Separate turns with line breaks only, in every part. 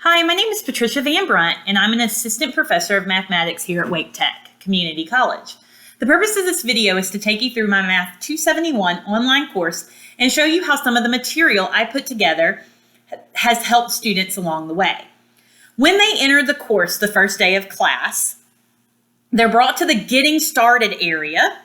Hi, my name is Patricia Van Brunt, and I'm an assistant professor of mathematics here at Wake Tech Community College. The purpose of this video is to take you through my Math 271 online course and show you how some of the material I put together has helped students along the way. When they enter the course the first day of class, they're brought to the Getting Started area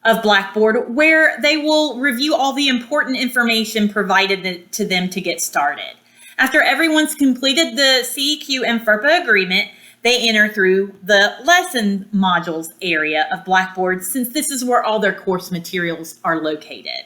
of Blackboard, where they will review all the important information provided to them to get started. After everyone's completed the CEQ and FERPA agreement, they enter through the lesson modules area of Blackboard, since this is where all their course materials are located.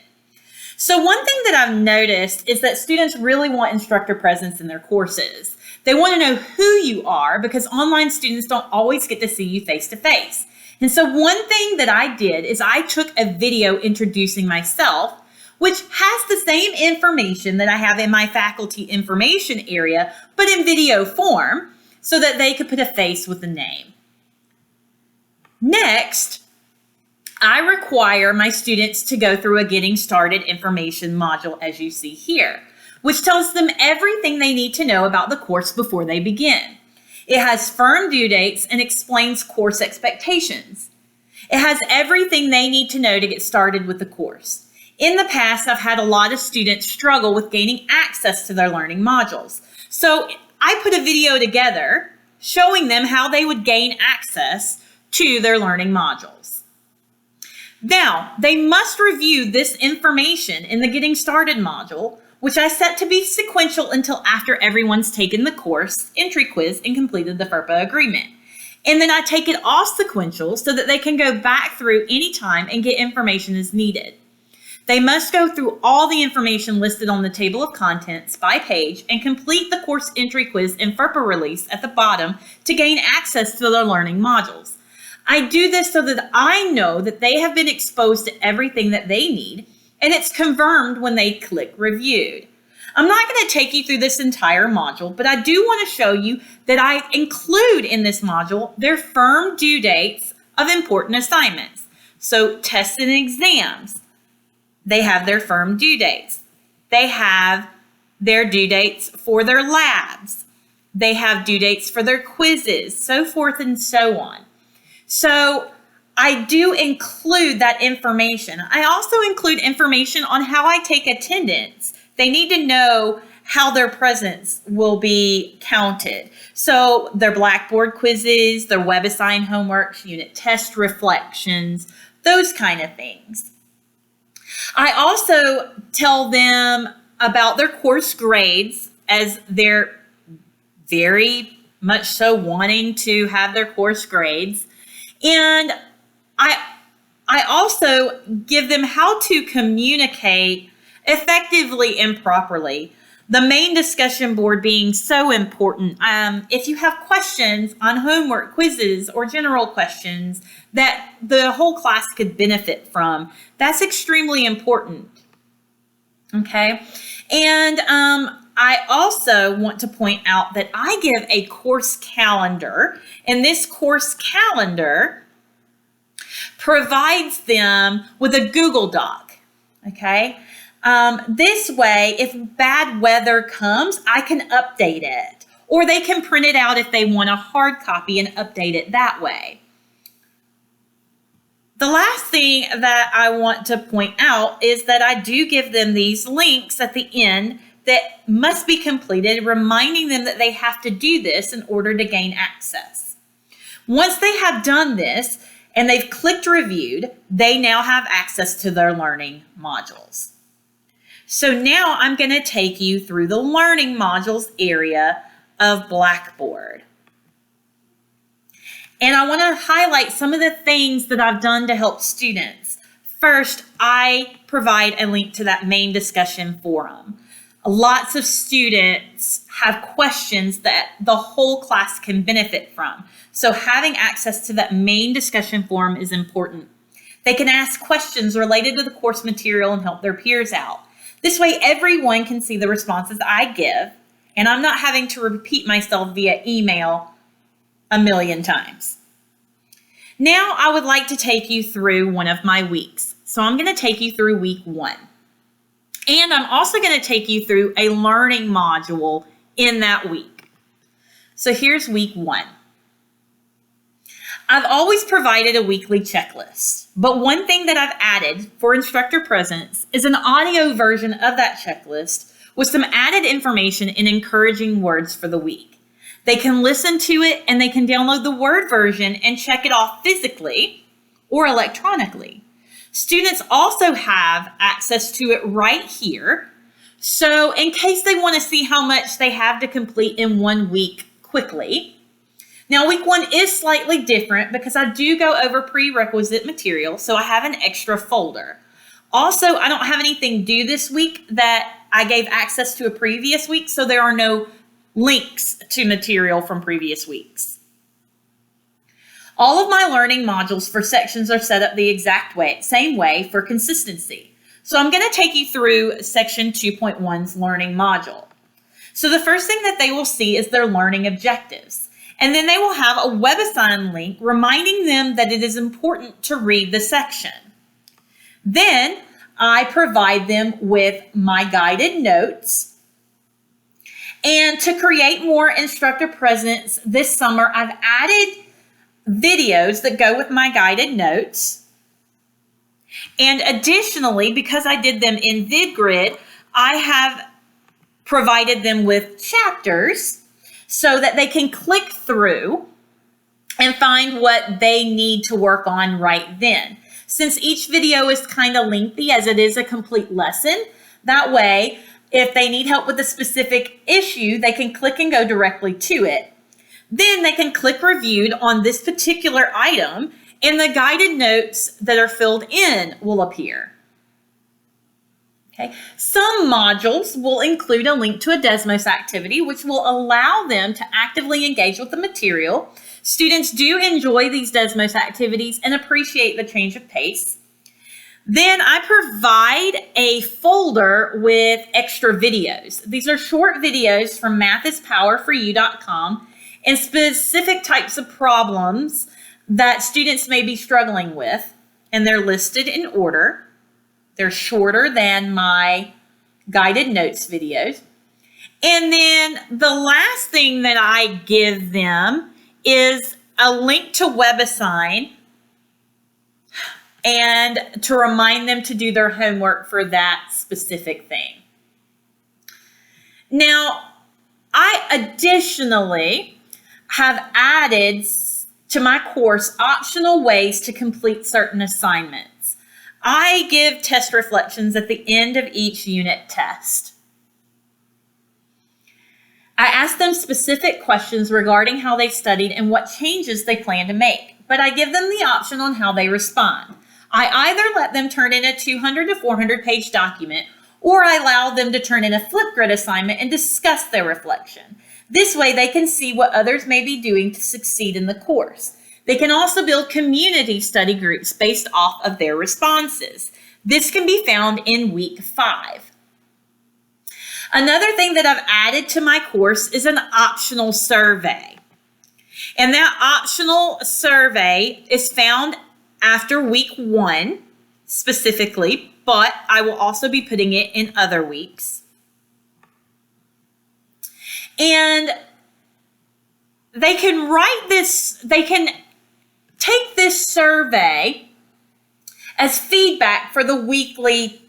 So one thing that I've noticed is that students really want instructor presence in their courses. They want to know who you are because online students don't always get to see you face to face. And so one thing that I did is I took a video introducing myself, which has the same information that I have in my faculty information area, but in video form, so that they could put a face with a name. Next, I require my students to go through a Getting Started information module, as you see here, which tells them everything they need to know about the course before they begin. It has firm due dates and explains course expectations. It has everything they need to know to get started with the course. In the past, I've had a lot of students struggle with gaining access to their learning modules. So I put a video together showing them how they would gain access to their learning modules. Now, they must review this information in the Getting Started module, which I set to be sequential until after everyone's taken the course entry quiz and completed the FERPA agreement. And then I take it off sequential so that they can go back through anytime and get information as needed. They must go through all the information listed on the table of contents by page and complete the course entry quiz and FERPA release at the bottom to gain access to their learning modules. I do this so that I know that they have been exposed to everything that they need, and it's confirmed when they click reviewed. I'm not going to take you through this entire module, but I do want to show you that I include in this module their firm due dates of important assignments. So tests and exams, they have their firm due dates. They have their due dates for their labs. They have due dates for their quizzes, so forth and so on. So I do include that information. I also include information on how I take attendance. They need to know how their presence will be counted. So their Blackboard quizzes, their web assigned homeworks, unit test reflections, those kind of things. I also tell them about their course grades, as they're very much so wanting to have their course grades. And I also give them how to communicate effectively and properly. The main discussion board being so important. If you have questions on homework, quizzes, or general questions that the whole class could benefit from, that's extremely important. Okay. And I also want to point out that I give a course calendar, and this course calendar provides them with a Google Doc. Okay. This way, if bad weather comes, I can update it, or they can print it out if they want a hard copy and update it that way. The last thing that I want to point out is that I do give them these links at the end that must be completed, reminding them that they have to do this in order to gain access. Once they have done this and they've clicked reviewed, they now have access to their learning modules. So now I'm going to take you through the learning modules area of Blackboard. And I want to highlight some of the things that I've done to help students. First, I provide a link to that main discussion forum. Lots of students have questions that the whole class can benefit from. So having access to that main discussion forum is important. They can ask questions related to the course material and help their peers out. This way, everyone can see the responses I give, and I'm not having to repeat myself via email a million times. Now, I would like to take you through one of my weeks. So I'm going to take you through week 1. And I'm also going to take you through a learning module in that week. So here's week 1. I've always provided a weekly checklist, but one thing that I've added for instructor presence is an audio version of that checklist with some added information and encouraging words for the week. They can listen to it and they can download the Word version and check it off physically or electronically. Students also have access to it right here. So in case they want to see how much they have to complete in 1 week quickly. Now, week 1 is slightly different because I do go over prerequisite material, so I have an extra folder. Also, I don't have anything due this week that I gave access to a previous week, so there are no links to material from previous weeks. All of my learning modules for sections are set up the same way for consistency. So I'm going to take you through section 2.1's learning module. So the first thing that they will see is their learning objectives. And then they will have a WebAssign link reminding them that it is important to read the section. Then I provide them with my guided notes. And to create more instructor presence this summer, I've added videos that go with my guided notes. And additionally, because I did them in VidGrid, I have provided them with chapters so that they can click through and find what they need to work on right then. Since each video is kind of lengthy as it is a complete lesson, that way, if they need help with a specific issue, they can click and go directly to it. Then they can click reviewed on this particular item and the guided notes that are filled in will appear. Okay. Some modules will include a link to a Desmos activity, which will allow them to actively engage with the material. Students do enjoy these Desmos activities and appreciate the change of pace. Then I provide a folder with extra videos. These are short videos from mathispowerforyou.com and specific types of problems that students may be struggling with, and they're listed in order. They're shorter than my guided notes videos. And then the last thing that I give them is a link to WebAssign and to remind them to do their homework for that specific thing. Now, I additionally have added to my course optional ways to complete certain assignments. I give test reflections at the end of each unit test. I ask them specific questions regarding how they studied and what changes they plan to make, but I give them the option on how they respond. I either let them turn in a 200 to 400 page document, or I allow them to turn in a Flipgrid assignment and discuss their reflection. This way they can see what others may be doing to succeed in the course. They can also build community study groups based off of their responses. This can be found in week 5. Another thing that I've added to my course is an optional survey. And that optional survey is found after week 1 specifically, but I will also be putting it in other weeks. And they can take this survey as feedback for the weekly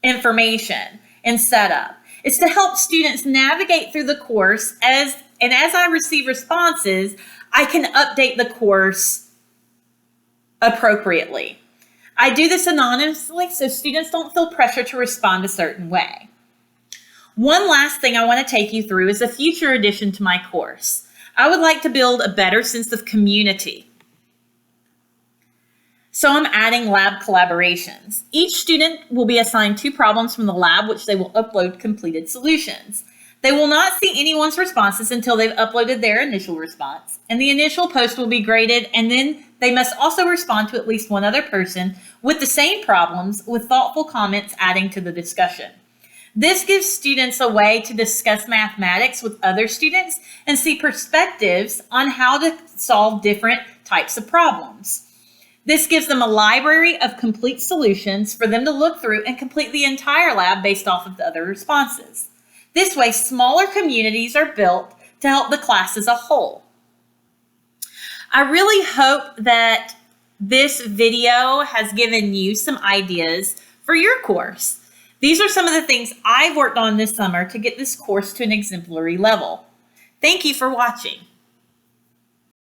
information and setup. It's to help students navigate through the course as I receive responses, I can update the course appropriately. I do this anonymously so students don't feel pressure to respond a certain way. One last thing I want to take you through is a future addition to my course. I would like to build a better sense of community. So I'm adding lab collaborations. Each student will be assigned 2 problems from the lab, which they will upload completed solutions. They will not see anyone's responses until they've uploaded their initial response, and the initial post will be graded, and then they must also respond to at least one other person with the same problems with thoughtful comments adding to the discussion. This gives students a way to discuss mathematics with other students and see perspectives on how to solve different types of problems. This gives them a library of complete solutions for them to look through and complete the entire lab based off of the other responses. This way, smaller communities are built to help the class as a whole. I really hope that this video has given you some ideas for your course. These are some of the things I've worked on this summer to get this course to an exemplary level. Thank you for watching.